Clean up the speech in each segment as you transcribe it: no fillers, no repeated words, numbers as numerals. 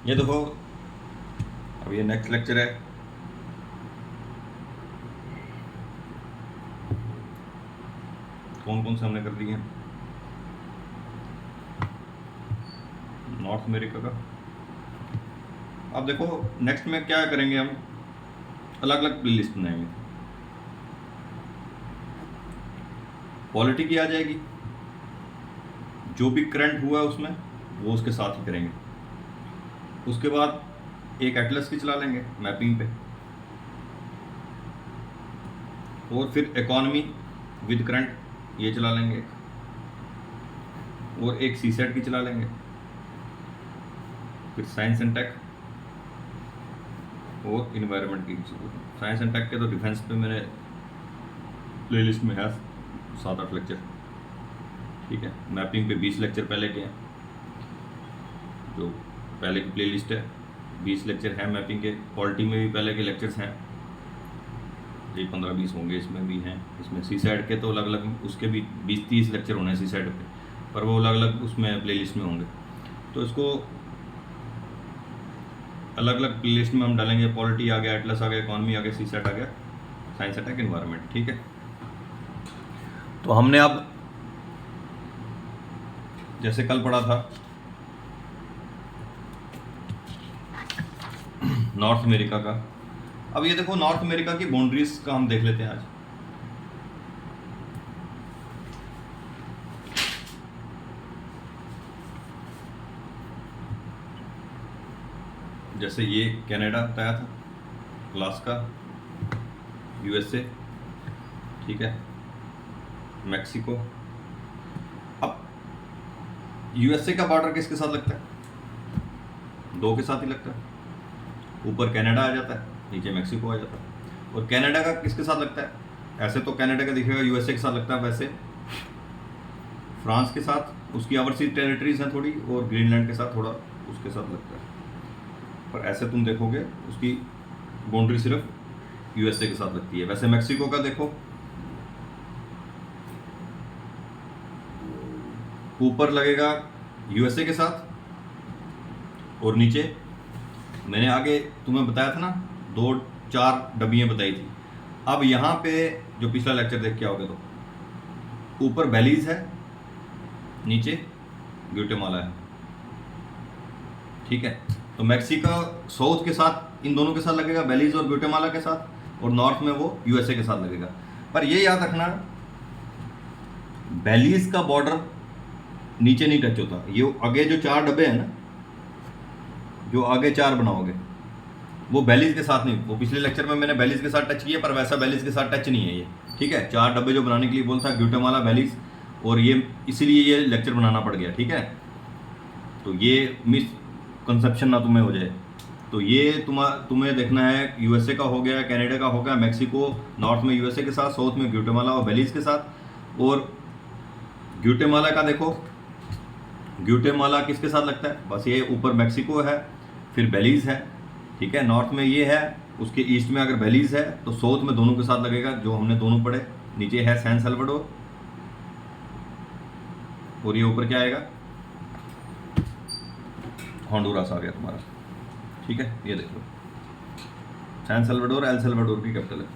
ये देखो, अब ये नेक्स्ट लेक्चर है। कौन कौन से हमने कर दिए हैं? नॉर्थ अमेरिका का। अब देखो नेक्स्ट में क्या करेंगे, हम अलग अलग प्ले लिस्ट बनाएंगे। पॉलिटी की आ जाएगी, जो भी करंट हुआ है उसमें वो उसके साथ ही करेंगे। उसके बाद एक एटलस की चला लेंगे मैपिंग पे, और फिर इकोनॉमी विद करंट ये चला लेंगे, और एक सी सेट की चला लेंगे, फिर साइंस एंड टेक और इन्वायरमेंट की। साइंस एंड टेक के तो डिफेंस पे मेरे प्ले लिस्ट में है 7-8 लेक्चर, ठीक है। मैपिंग पे 20 लेक्चर पहले के हैं, जो पहले की प्ले लिस्ट है 20 लेक्चर हैं मैपिंग के। पॉलिटी में भी पहले के लेक्चर्स हैं, ये 15-20 होंगे, इसमें भी हैं। इसमें सी साइड के तो अलग अलग उसके भी 20-30 लेक्चर होने हैं सी साइड पे, पर वो अलग अलग उसमें प्ले लिस्ट में होंगे। तो इसको अलग अलग प्ले लिस्ट में हम डालेंगे। पॉलिटी आ गया, एटलस आ गया, इकॉनमी आ गया, सी सेट आ गया, साइंस अटैक, इन्वायरमेंट, ठीक है। तो हमने अब जैसे कल पढ़ा था नॉर्थ अमेरिका का, अब ये देखो नॉर्थ अमेरिका की बाउंड्रीज का हम देख लेते हैं आज। जैसे ये कनाडा बताया था, अलास्का, यूएसए, ठीक है, मैक्सिको। अब यूएसए का बॉर्डर किसके साथ लगता है? 2 के साथ ही लगता है। ऊपर कनाडा आ जाता है, नीचे मैक्सिको आ जाता है। और कनाडा का किसके साथ लगता है? ऐसे तो कनाडा का दिखेगा यूएसए के साथ लगता है, वैसे फ्रांस के साथ, उसकी ओवरसीज टेरिटरीज हैं थोड़ी, और ग्रीनलैंड के साथ थोड़ा उसके साथ लगता है। पर ऐसे तुम देखोगे उसकी बाउंड्री सिर्फ यूएसए के साथ लगती है। वैसे मैक्सिको का देखो, ऊपर लगेगा यूएसए के साथ, और नीचे मैंने आगे तुम्हें बताया था ना, 2-4 डबियाँ बताई थी। अब यहाँ पे जो पिछला लेक्चर देख के आओगे तो ऊपर बेलीज है, नीचे ग्वाटेमाला है, ठीक है। तो मैक्सिको साउथ के साथ, इन दोनों के साथ लगेगा, बेलीज और ग्वाटेमाला के साथ, और नॉर्थ में वो यूएसए के साथ लगेगा। पर ये याद रखना, बेलीज का बॉर्डर नीचे नहीं टच होता। ये आगे जो 4 डब्बे हैं ना, जो आगे 4 बनाओगे, वो बेलीज के साथ नहीं। वो पिछले लेक्चर में मैंने बेलीज के साथ टच किया, पर वैसा बेलीज के साथ टच नहीं है ये, ठीक है। 4 डब्बे जो बनाने के लिए बोलता है, ग्वाटेमाला, बेलीज, और ये इसीलिए ये लेक्चर बनाना पड़ गया, ठीक है। तो ये मिसकंसेप्शन ना तुम्हें हो जाए। तो ये तुम्हें देखना है, यूएसए का हो गया, कनाडा का हो गया, मैक्सिको नॉर्थ में यूएसए के साथ, साउथ में ग्वाटेमाला और बेलीज के साथ। और ग्वाटेमाला का देखो, ग्वाटेमाला किसके साथ लगता है? बस ये ऊपर मैक्सिको है, फिर बेलीज है, ठीक है। नॉर्थ में ये है, उसके ईस्ट में अगर बेलीज है तो साउथ में दोनों के साथ लगेगा, जो हमने दोनों पढ़े। नीचे है सैन सल्वाडोर, और ये ऊपर क्या आएगा? होंडुरास आ गया तुम्हारा, ठीक है। ये देख लो, सैन सल्वाडोर एल सल्वाडोर की कैपिटल है,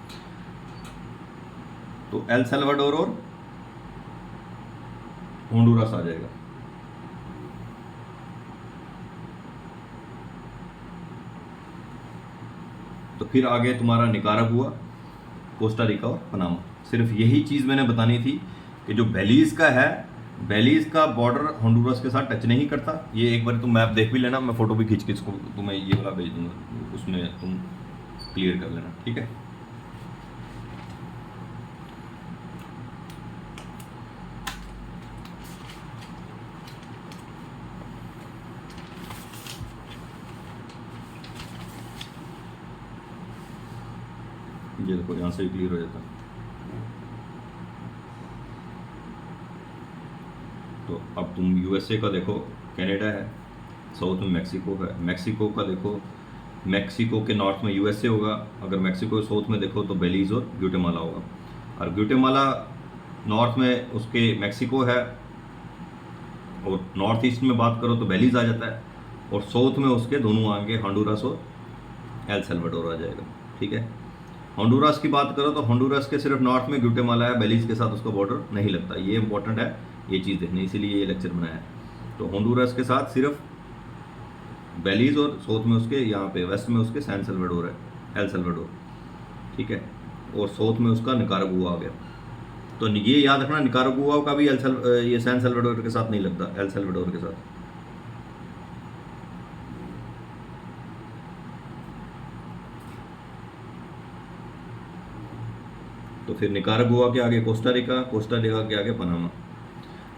तो एल सल्वाडोर और होंडुरास आ जाएगा। तो फिर आगे तुम्हारा निकारागुआ, कोस्टा रिका और पनामा। सिर्फ यही चीज़ मैंने बतानी थी कि जो बेलीज का है, बेलीज का बॉर्डर होंडुरास के साथ टच नहीं करता। ये एक बार तुम मैप देख भी लेना, मैं फोटो भी खींच के इसको तुम्हें ये वाला भेज दूंगा, उसमें तुम क्लियर कर लेना, ठीक है। ये देखो यहाँ से भी क्लियर हो जाता है। तो अब तुम यूएसए का देखो, कनाडा है, साउथ में मैक्सिको है। मैक्सिको का देखो, मैक्सिको के नॉर्थ में यूएसए होगा। अगर मैक्सिको के साउथ में देखो तो बेलीज और ग्वाटेमाला होगा। और ग्वाटेमाला नॉर्थ में उसके मैक्सिको है, और नॉर्थ ईस्ट में बात करो तो बेलीज आ जाता है। और साउथ में उसके दोनों आगे होंडुरास और एल सल्वाडोर आ जाएगा। ठीक है, होंडुरास की बात करो तो होंडुरास के सिर्फ नॉर्थ में ग्वाटेमाला है, बेलीज के साथ उसका बॉर्डर नहीं लगता। ये इंपॉर्टेंट है ये चीज़ देखनी, इसीलिए ये लेक्चर बनाया है। तो होंडुरास के साथ सिर्फ बेलीज और साउथ में उसके यहाँ पे वेस्ट में उसके सैन सल्वाडोर है, एल सल्वाडोर। ठीक है, और साउथ में उसका निकारागुआ आ गया। तो ये याद रखना निकारागुआ का भी ये सैन सल्वाडोर के साथ नहीं लगता, एल सल्वाडोर के साथ। तो फिर निकारागुआ के आगे कोस्टा रिका, कोस्टा रिका के आगे पनामा।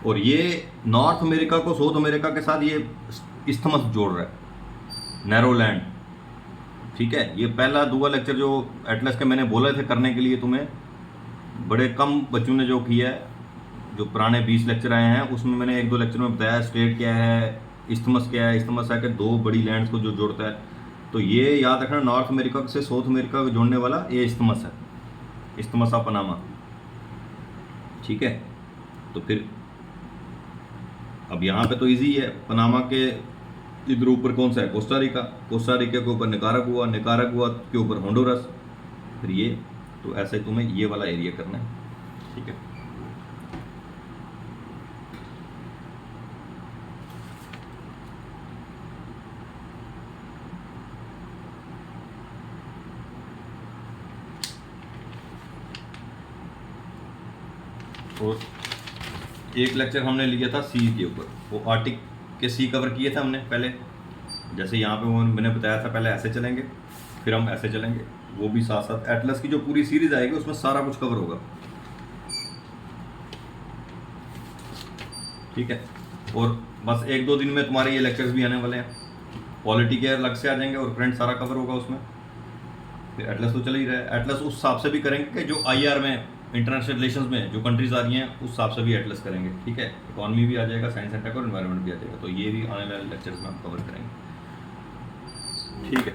और ये नॉर्थ अमेरिका को साउथ अमेरिका के साथ ये इस्थमस जोड़ रहा है, नैरो लैंड। ठीक है, ये पहला दूसरा लेक्चर जो एटलस के मैंने बोले थे करने के लिए तुम्हें, बड़े कम बच्चों ने जो किया है, जो पुराने 20 लेक्चर आए हैं उसमें मैंने 1-2 लेक्चर में बताया स्ट्रेट क्या है, इस्थमस क्या है। इस्थमस है कि दो बड़ी लैंड्स को जो जोड़ता है। तो ये याद रखना नॉर्थ अमेरिका से साउथ अमेरिका को जोड़ने वाला ये इस्थमस है, इस्थमस ऑफ पनामा। ठीक है, तो फिर अब यहाँ पे तो इजी है, पनामा के इधर ऊपर कौन सा है, कोस्टा रिका, कोस्टा रिका के ऊपर निकारागुआ, निकारागुआ के ऊपर होंडुरास, फिर ये। तो ऐसे तुम्हें ये वाला एरिया करना है। ठीक है, और एक लेक्चर हमने लिया था सी के ऊपर, वो आर्टिक के सी कवर किए थे हमने पहले। जैसे यहाँ पे वो मैंने बताया था, पहले ऐसे चलेंगे फिर हम ऐसे चलेंगे, वो भी साथ साथ एटलस की जो पूरी सीरीज आएगी उसमें सारा कुछ कवर होगा। ठीक है, और बस 1-2 दिन में तुम्हारे ये लेक्चर्स भी आने वाले हैं। पॉलिटी के अलग से आ जाएंगे और करंट सारा कवर होगा उसमें। फिर एटलस तो चल ही रहा है, एटलस उस हिसाब से भी करेंगे कि जो IR में इंटरनेशनल रिलेशंस में जो कंट्रीज आ रही हैं उस हिसाब से भी एटलस करेंगे। ठीक है, इकोनॉमी भी आ जाएगा, साइंस एंड टेक और एनवायरनमेंट भी आ जाएगा। तो ये भी आने वाले लेक्चर्स में हम कवर करेंगे। ठीक है।